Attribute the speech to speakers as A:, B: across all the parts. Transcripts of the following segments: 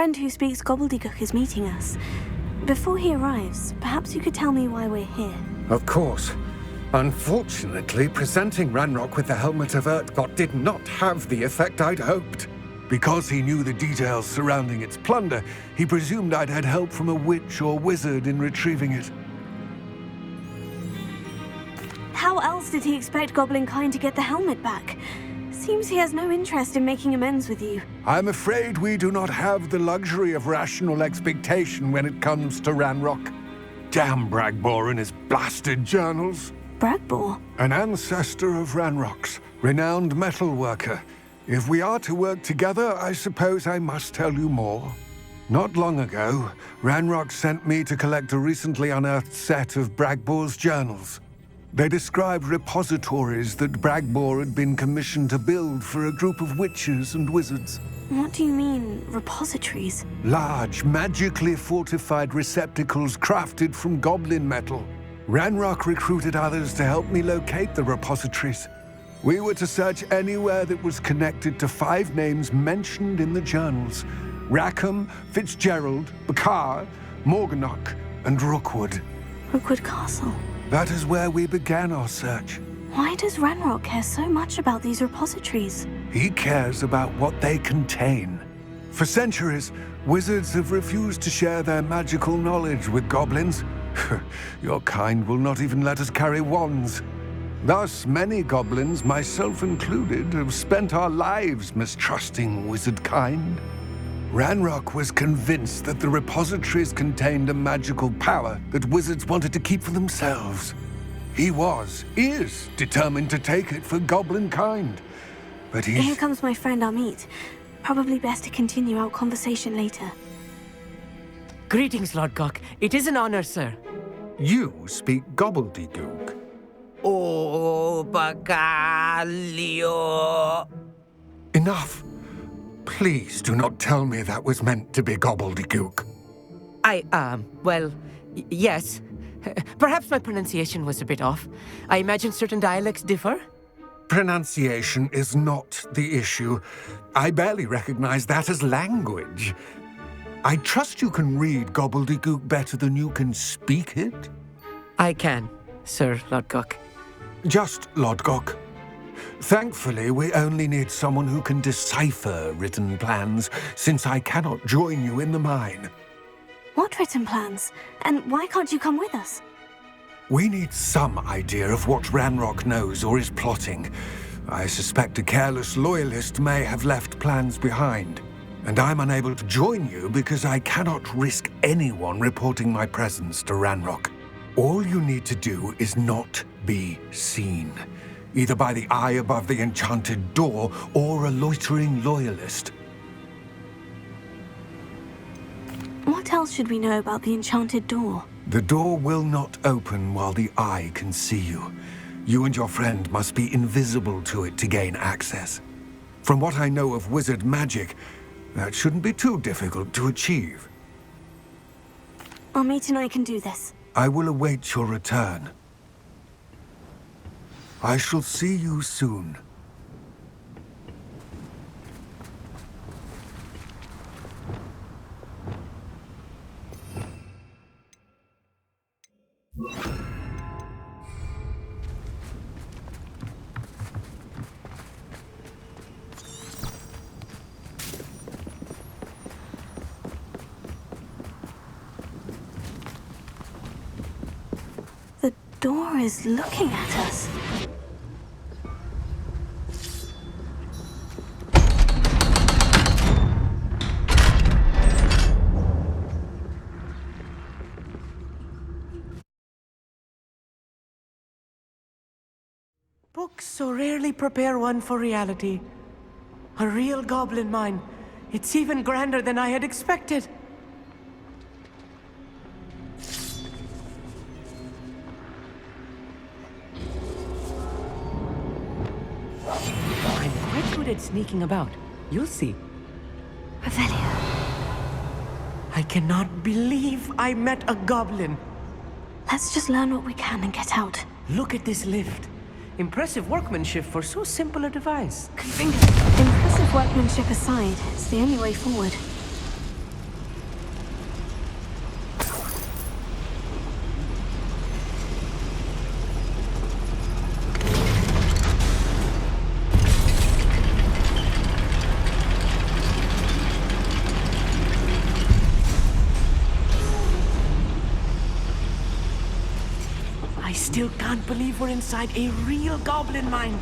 A: friend who speaks gobbledygook is meeting us. Before he arrives, perhaps you could tell me why we're here.
B: Of course. Unfortunately, presenting Ranrock with the Helmet of Urtkot did not have the effect I'd hoped. Because he knew the details surrounding its plunder, he presumed I'd had help from a witch or wizard in retrieving it.
A: How else did he expect Goblinkind to get the helmet back? Seems he has no interest in making amends with you.
B: I'm afraid we do not have the luxury of rational expectation when it comes to Ranrock. Damn Bragbor and his blasted journals.
A: Bragbor?
B: An ancestor of Ranrock's, renowned metal worker. If we are to work together, I suppose I must tell you more. Not long ago, Ranrock sent me to collect a recently unearthed set of Bragbor's journals. They described repositories that Bragbor had been commissioned to build for a group of witches and wizards.
A: What do you mean, repositories?
B: Large, magically fortified receptacles crafted from goblin metal. Ranrock recruited others to help me locate the repositories. We were to search anywhere that was connected to 5 names mentioned in the journals: Rackham, Fitzgerald, Bakar, Morganach, and Rookwood.
A: Rookwood Castle.
B: That is where we began our search.
A: Why does Ranrock care so much about these repositories?
B: He cares about what they contain. For centuries, wizards have refused to share their magical knowledge with goblins. Your kind will not even let us carry wands. Thus, many goblins, myself included, have spent our lives mistrusting wizard kind. Ranrock was convinced that the repositories contained a magical power that wizards wanted to keep for themselves. He is determined to take it for goblin kind. But
A: Here comes my friend Amit. Probably best to continue our conversation later.
C: Greetings, Lord Gok. It is an honor, sir.
B: You speak gobbledygook.
D: Oh, Bagalio.
B: Enough. Please do not tell me that was meant to be gobbledygook.
C: Yes. Perhaps my pronunciation was a bit off. I imagine certain dialects differ?
B: Pronunciation is not the issue. I barely recognize that as language. I trust you can read gobbledygook better than you can speak it?
C: I can, Sir Lord Gok.
B: Just Lord Gok. Thankfully, we only need someone who can decipher written plans, since I cannot join you in the mine.
A: What written plans? And why can't you come with us?
B: We need some idea of what Ranrock knows or is plotting. I suspect a careless loyalist may have left plans behind. And I'm unable to join you because I cannot risk anyone reporting my presence to Ranrock. All you need to do is not be seen, either by the eye above the enchanted door or a loitering loyalist.
A: What else should we know about the enchanted door?
B: The door will not open while the eye can see you. You and your friend must be invisible to it to gain access. From what I know of wizard magic, that shouldn't be too difficult to achieve.
A: Amit and I can do this.
B: I will await your return. I shall see you soon.
A: The door is looking at us.
C: Books so rarely prepare one for reality. A real goblin mine. It's even grander than I had expected. I'm quite good at sneaking about. You'll see.
A: Revelio.
C: I cannot believe I met a goblin.
A: Let's just learn what we can and get out.
C: Look at this lift. Impressive workmanship for so simple a device.
A: Impressive workmanship aside, it's the only way forward.
C: still can't believe we're inside a real goblin mine.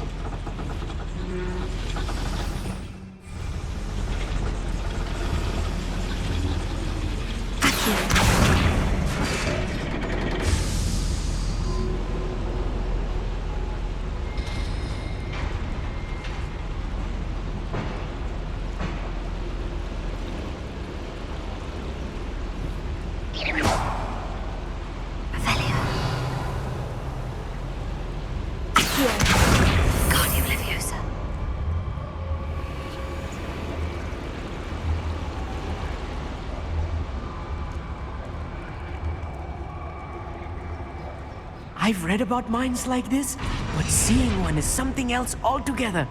C: I've read about mines like this, but seeing one is something else altogether.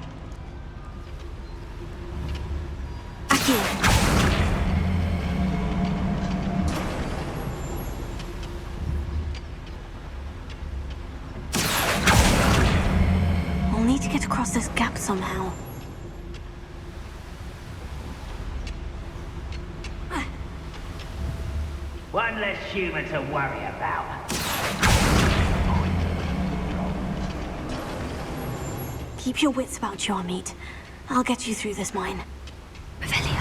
A: We'll need to get across this gap somehow.
E: One less human to worry about.
A: Keep your wits about you, Amit. I'll get you through this mine. Revelia.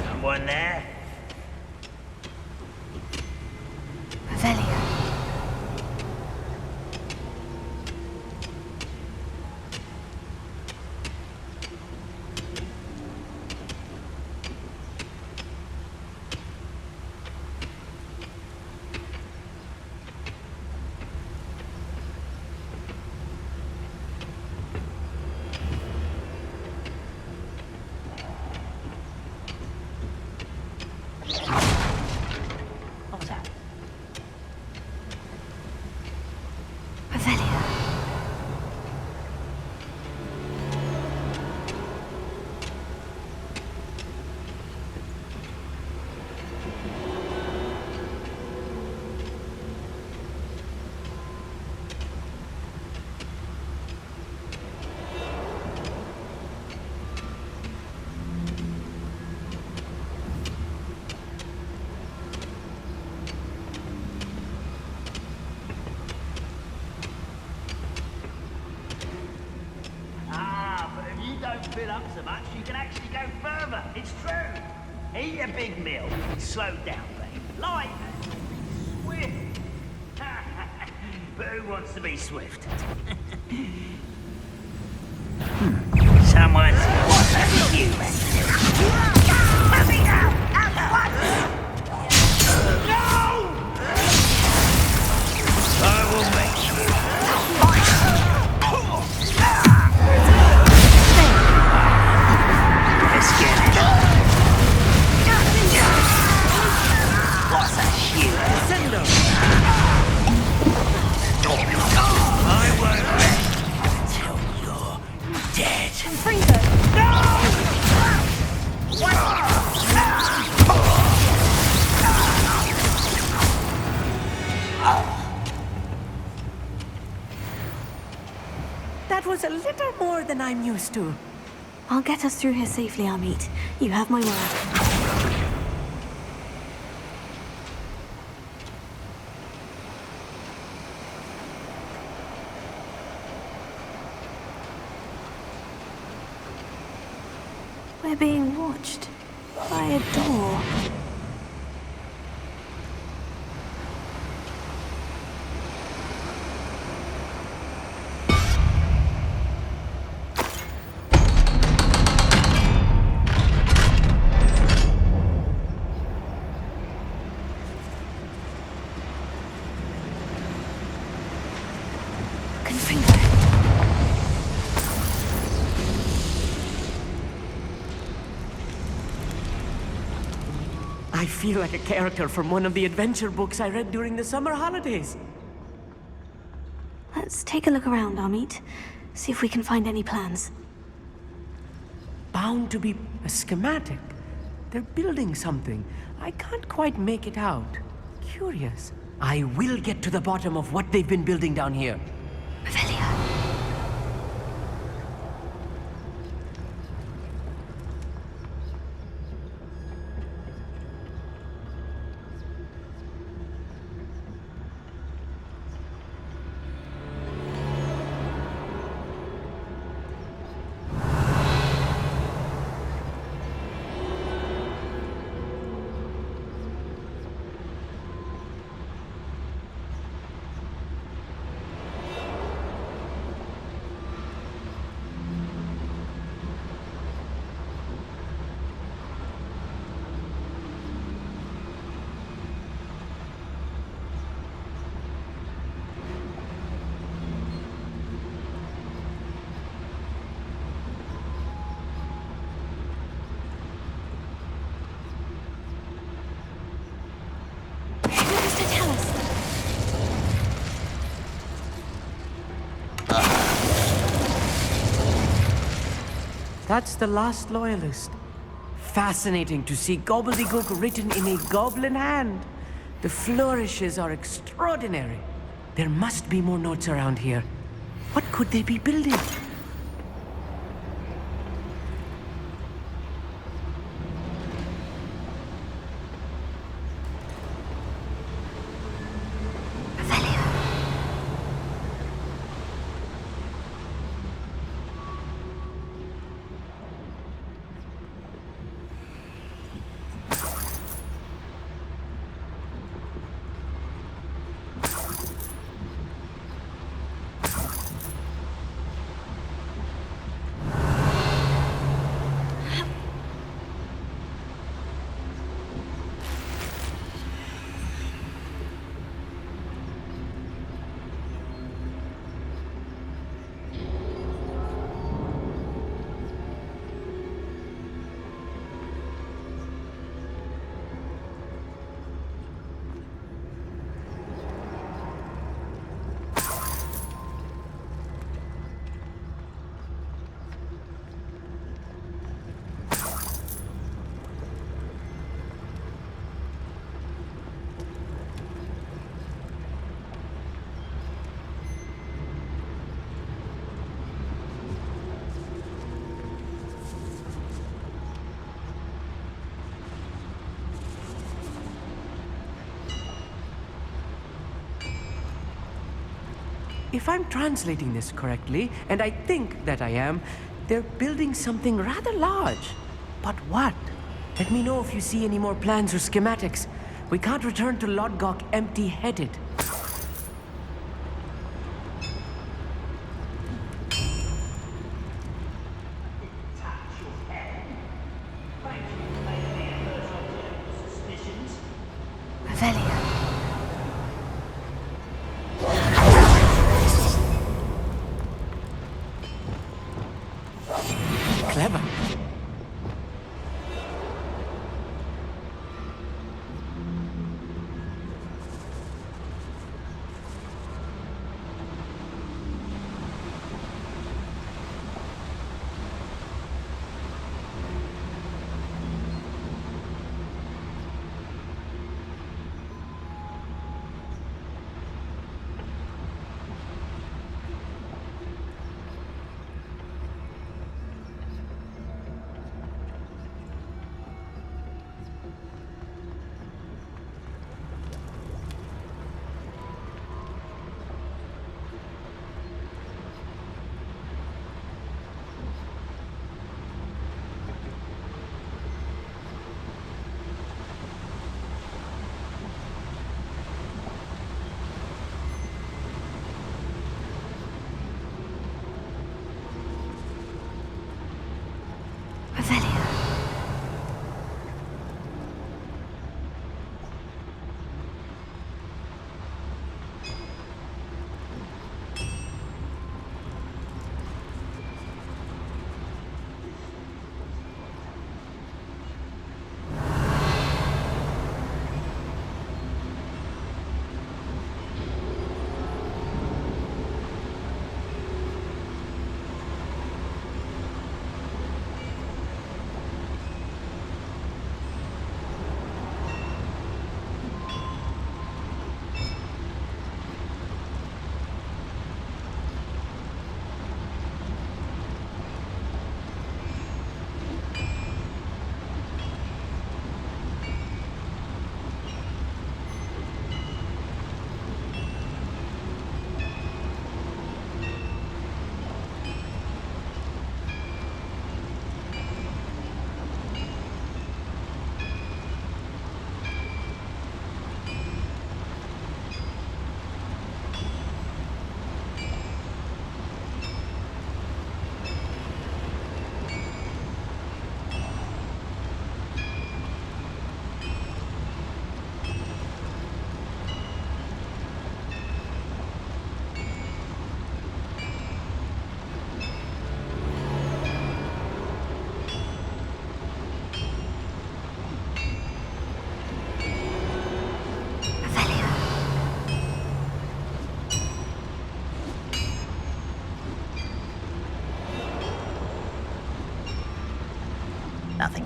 E: Someone there?
A: Revelia.
E: Fill up so much, you can actually go further. It's true. Eat a big meal. Slow down, babe. Light. Swift. But who wants to be swift? Someone's a human. Let me out! At once! No! I will make you. What's a human? I won't rest until you're dead. No!
C: That was a little more than I'm used to.
A: I'll get us through here safely, Amit. You have my word. We're being watched by a door.
C: I feel like a character from one of the adventure books I read during the summer holidays.
A: Let's take a look around, Amit. See if we can find any plans.
C: Bound to be a schematic. They're building something. I can't quite make it out. Curious. I will get to the bottom of what they've been building down here.
A: Revelia.
C: That's the last loyalist. Fascinating to see gobbledygook written in a goblin hand. The flourishes are extraordinary. There must be more notes around here. What could they be building? If I'm translating this correctly, and I think that I am, they're building something rather large. But what? Let me know if you see any more plans or schematics. We can't return to Lodgok empty-headed.
A: Revelio.
C: Clever.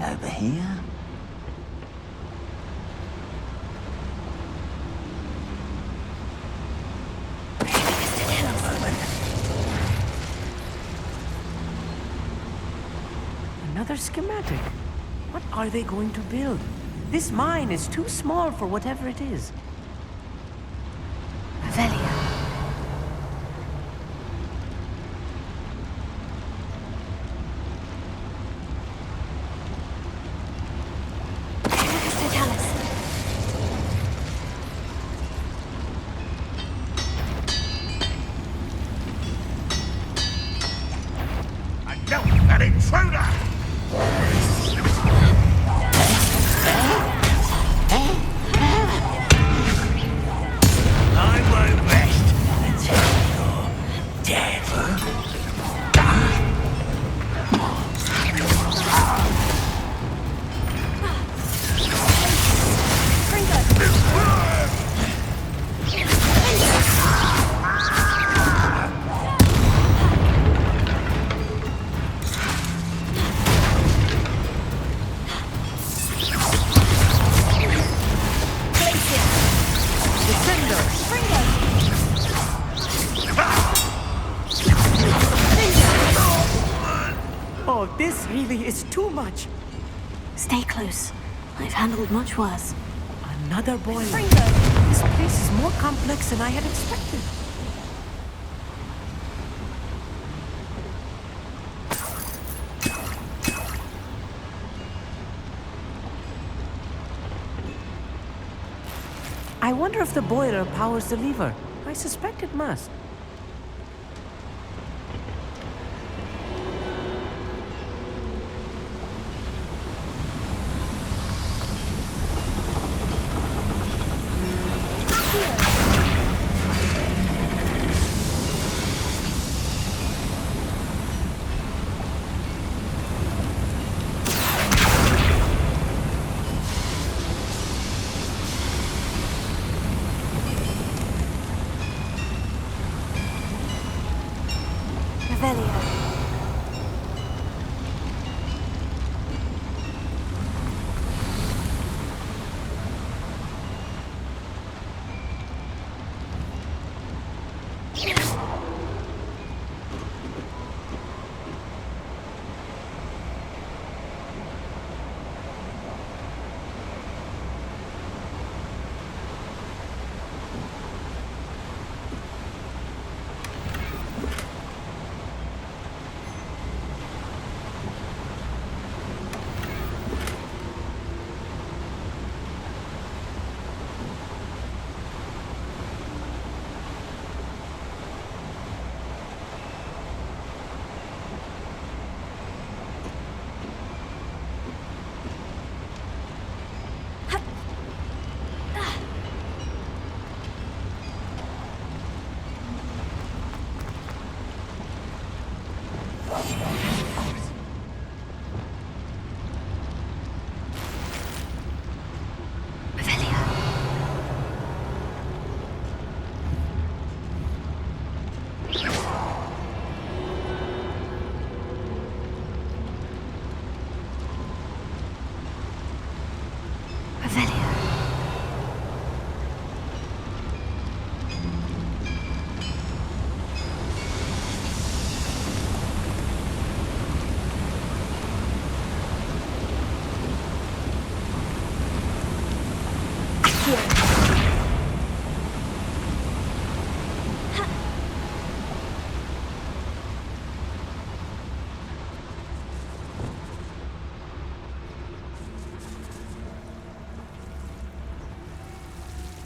D: Over here?
C: Another schematic. What are they going to build? This mine is too small for whatever it is.
A: Revelio.
E: No, an intruder! I won't rest until you're dead.
C: Oh, this really is too much.
A: Stay close. I've handled much worse.
C: Another boiler. This place is more complex than I had expected. I wonder if the boiler powers the lever. I suspect it must.
A: Revelio.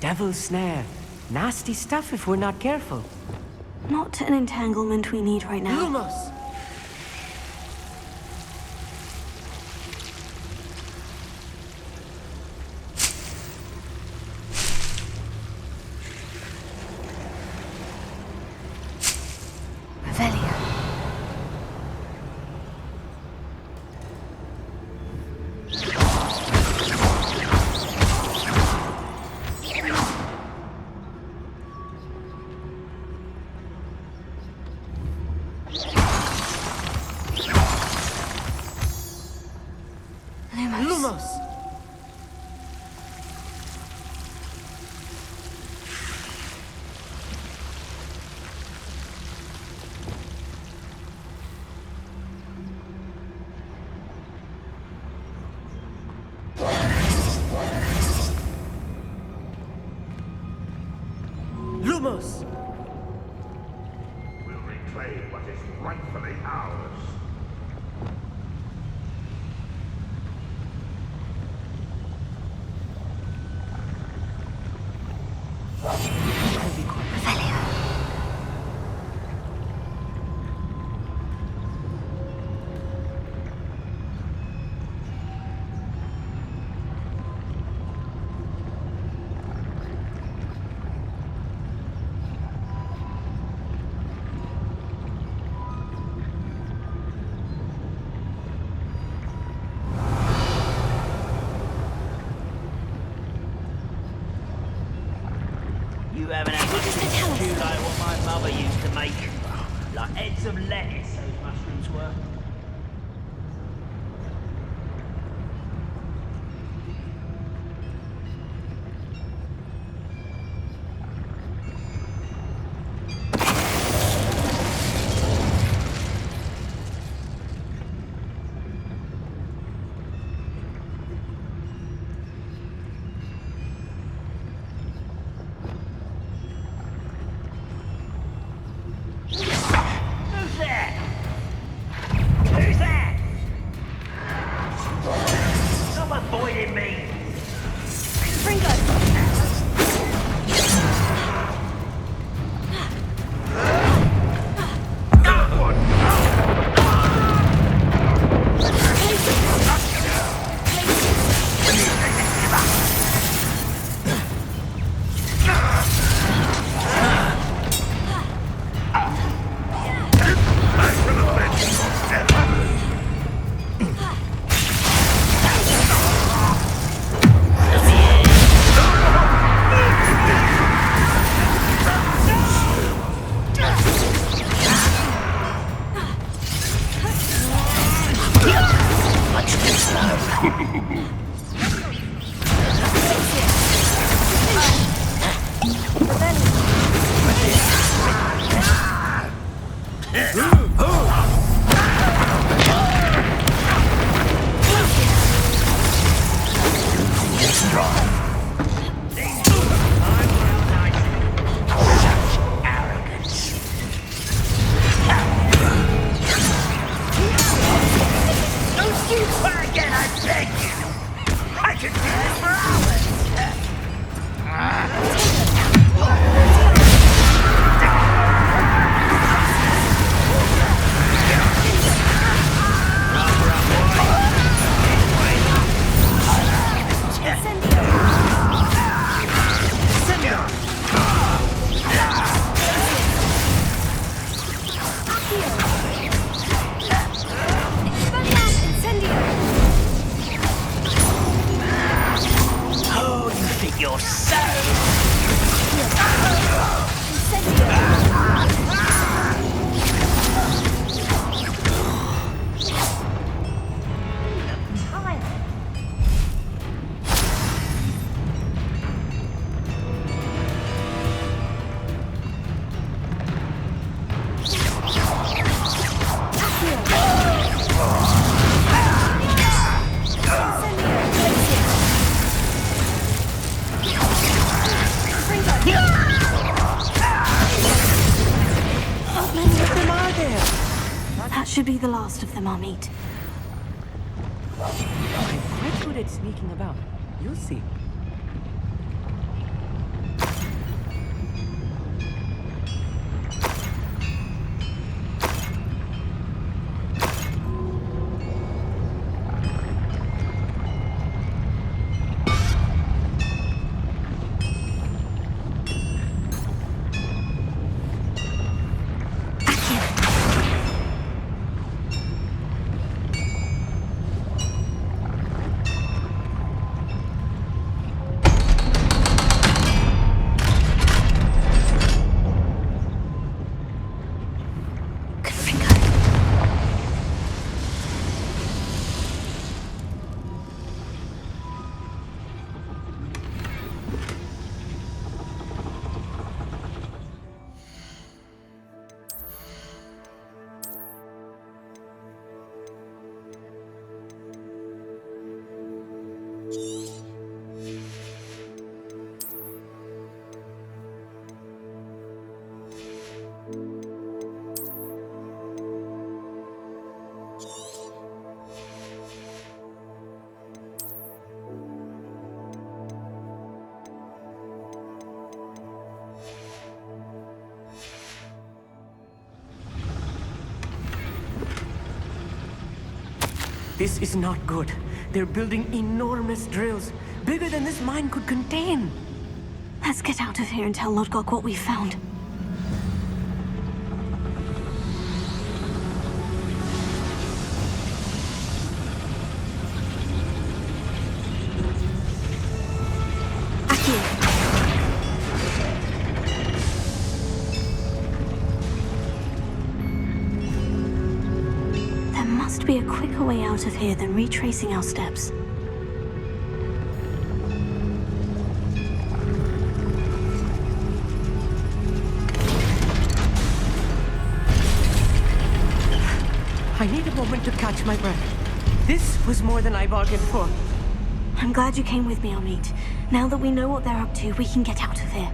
C: Devil's snare. Nasty stuff if we're not careful.
A: Not an entanglement we need right now.
C: Lumos!
A: Revelio.
C: Lumos!
F: We'll reclaim what is rightfully ours.
E: You haven't had much to like what my mother used to make. Like heads of lettuce, those mushrooms were. Who's that? Who's that? Stop avoiding me.
A: That should be the last of them I'll meet.
C: I'm quite good at sneaking about. You'll see. This is not good. They're building enormous drills, bigger than this mine could contain.
A: Let's get out of here and tell Lodgok what we found. There must be a quicker way out of here than retracing our steps.
C: I need a moment to catch my breath. This was more than I bargained for.
A: I'm glad you came with me, Amit. Now that we know what they're up to, we can get out of here.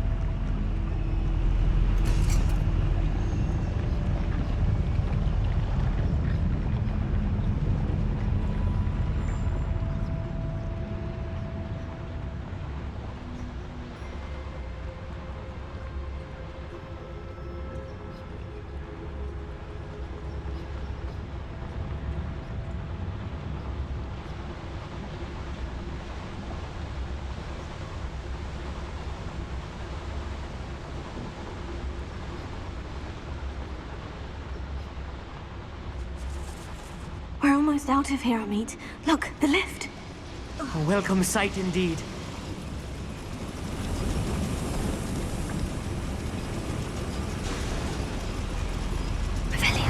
A: We're almost out of here, Amit. Look, the lift.
C: A welcome sight indeed.
A: Revelio.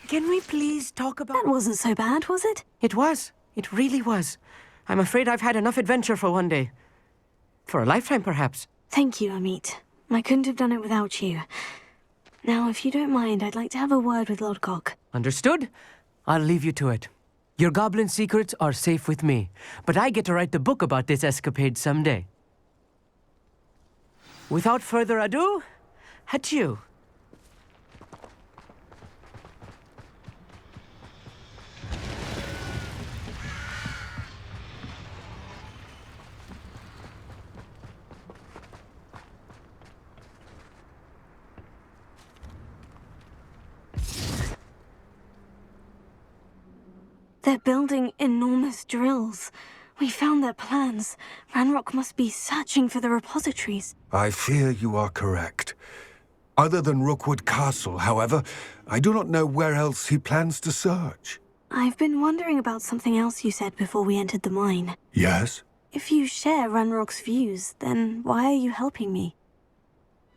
C: Can we please talk about...
A: That wasn't so bad, was it?
C: It was. It really was. I'm afraid I've had enough adventure for one day. For a lifetime, perhaps.
A: Thank you, Amit. I couldn't have done it without you. Now, if you don't mind, I'd like to have a word with Lodgok.
C: Understood? I'll leave you to it. Your goblin secrets are safe with me, but I get to write the book about this escapade someday. Without further ado, adieu.
A: They're building enormous drills. We found their plans. Ranrock must be searching for the repositories.
B: I fear you are correct. Other than Rookwood Castle, however, I do not know where else he plans to search.
A: I've been wondering about something else you said before we entered the mine.
B: Yes?
A: If you share Ranrock's views, then why are you helping me?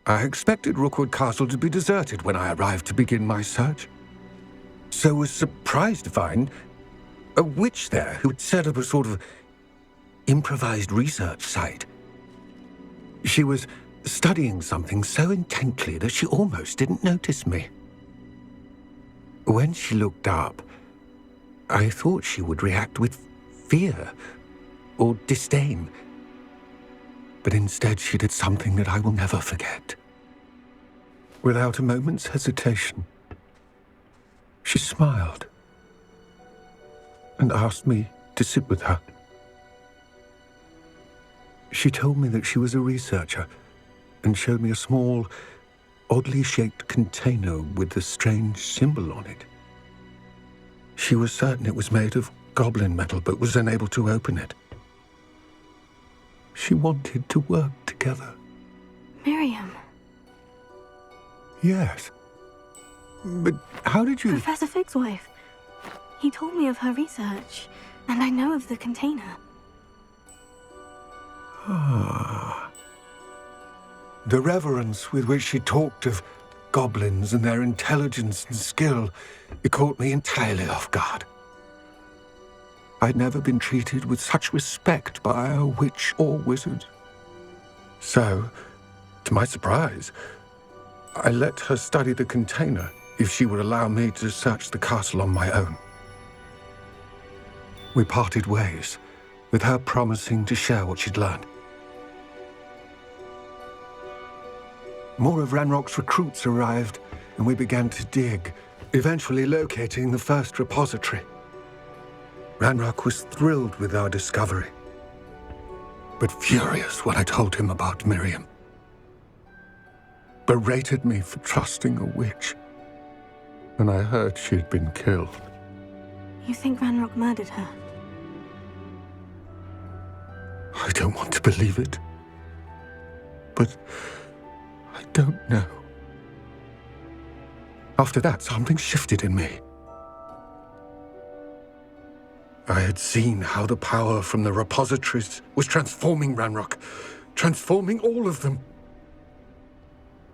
B: I expected Rookwood Castle to be deserted when I arrived to begin my search. So was surprised to find a witch there who had set up a sort of improvised research site. She was studying something so intently that she almost didn't notice me. When she looked up, I thought she would react with fear or disdain. But instead she did something that I will never forget. Without a moment's hesitation, she smiled and asked me to sit with her. She told me that she was a researcher and showed me a small, oddly shaped container with a strange symbol on it. She was certain it was made of goblin metal, but was unable to open it. She wanted to work together.
A: Miriam.
B: Yes. But how did you...
A: Professor Fig's wife. He told me of her research, and I know of the container.
B: Ah. The reverence with which she talked of goblins and their intelligence and skill, it caught me entirely off guard. I'd never been treated with such respect by a witch or wizard. So, to my surprise, I let her study the container if she would allow me to search the castle on my own. We parted ways, with her promising to share what she'd learned. More of Ranrock's recruits arrived, and we began to dig, eventually locating the first repository. Ranrock was thrilled with our discovery, but furious when I told him about Miriam. Berated me for trusting a witch when I heard she'd been killed.
A: You think Ranrock murdered her?
B: I don't want to believe it, but I don't know. After that, something shifted in me. I had seen how the power from the repositories was transforming Ranrock, transforming all of them.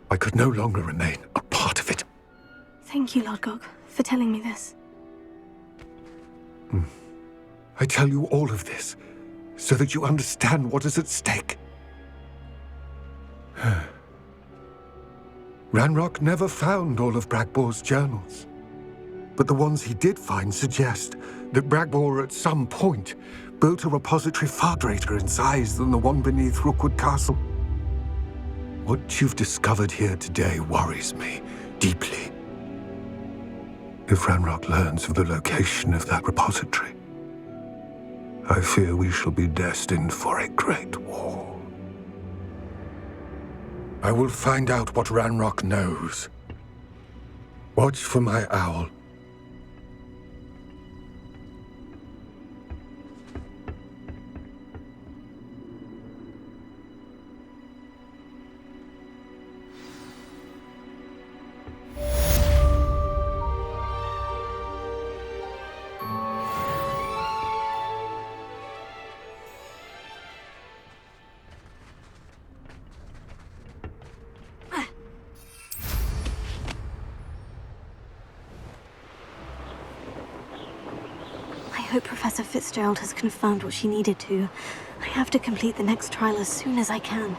B: I could no longer remain a part of it.
A: Thank you, Lord Gog, for telling me this.
B: I tell you all of this so that you understand what is at stake. Ranrock never found all of Bragbor's journals, but the ones he did find suggest that Bragbor at some point built a repository far greater in size than the one beneath Rookwood Castle. What you've discovered here today worries me deeply. If Ranrock learns of the location of that repository, I fear we shall be destined for a great war. I will find out what Ranrock knows. Watch for my owl.
A: I hope Professor Fitzgerald has confirmed what she needed to. I have to complete the next trial as soon as I can.